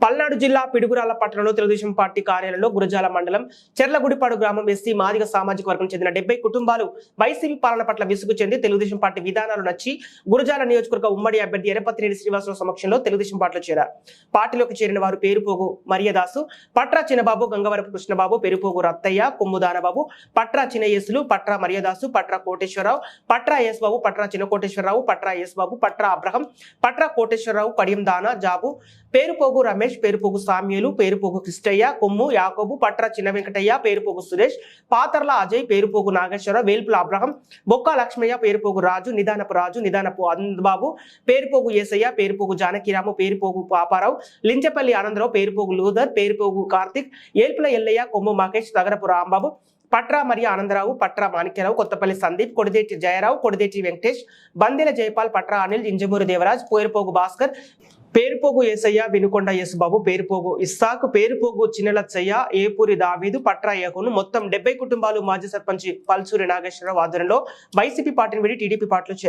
పల్నాడు జిల్లా పిడుగురాళ్ల పట్టణంలో తెలుగుదేశం పార్టీ కార్యాలయంలో గురజాల మండలం చెర్లగుడిపాడు గ్రామం ఎస్సీ మాదిగ సామాజిక వర్గం చెందిన 70 కుటుంబాలు వైసీపీ పాలన పట్ల విసుగు చెంది తెలుగుదేశం పార్టీ విధానాలు నచ్చి గురజాల నియోజకవర్గ ఉమ్మడి అభ్యర్థి ఎర్రపతినేని శ్రీనివాసరావు సమక్షంలో తెలుగుదేశం పార్టీలో చేరారు. పార్టీలోకి చేరిన వారు పేరుపోగు మరియదాసు, పట్రా చిన్నబాబు, గంగవరపు కృష్ణబాబు, పెరుపోగు రత్తయ్య, కొమ్ముదానబాబు, పట్రా చిన్నయేసులు, పట్రా మరియదాసు, పట్రా కోటేశ్వరరావు, పట్రా ఎస్ బాబు, పట్రా చిన్న కోటేశ్వరరావు, పట్రా ఎస్ బాబు, పట్రా అబ్రహం, పట్రా కోటేశ్వరరావు, కడియం దానా జాబు, పేరుపోగు రమేష్, పేరుపోగు సామ్యులు, పేరుపోగు కృష్ణయ్య, కొమ్ము యాకోబు, పట్రా చిన్న వెంకటయ్య, పేరుపోగు సురేష్, పాతర్ల అజయ్, పేరుపోగు నాగేశ్వరరావు, వేల్పుల అబ్రహం, బొక్క లక్ష్మయ్య, పేరుపోగు రాజు, నిదానపు అందబాబు, పేరుపోగు ఏసయ్య, పేరుపోగు జానకిరాము, పేరుపోగు పాపారావు, లించపల్లి ఆనందరావు, పేరుపోగు లూదర్, పేరుపోగు కార్తిక్, ఏల్పుల ఎల్లయ్య, కొమ్ము మహేష్, తగరపు రాంబాబు, పట్రా మరియ ఆనందరావు, పట్రా మాణిక్యరావు, కొత్తపల్లి సందీప్, కొడిదేటి జయరావు, కొడిదేటి వెంకటేష్, బందెల జయపాల్, పట్రా అనిల్, ఇంజమూరి దేవరాజ్, పేరుపోగు భాస్కర్, పేరుపోగు ఏసయ్య, వినుకొండ యేసుబాబు, పేరుపోగు ఇస్సాకు, పేరుపోగు చిన్నలచ్చయ్య, ఏపూరి దావీదు, పట్రా ఏహోను మొత్తం 70 కుటుంబాలు మాజీ సర్పంచ్ పల్సూరి నాగేశ్వరరావు ఆధ్వర్యంలో వైసీపీ పార్టీని విడి టీడీపీ పార్టీలో చేరారు.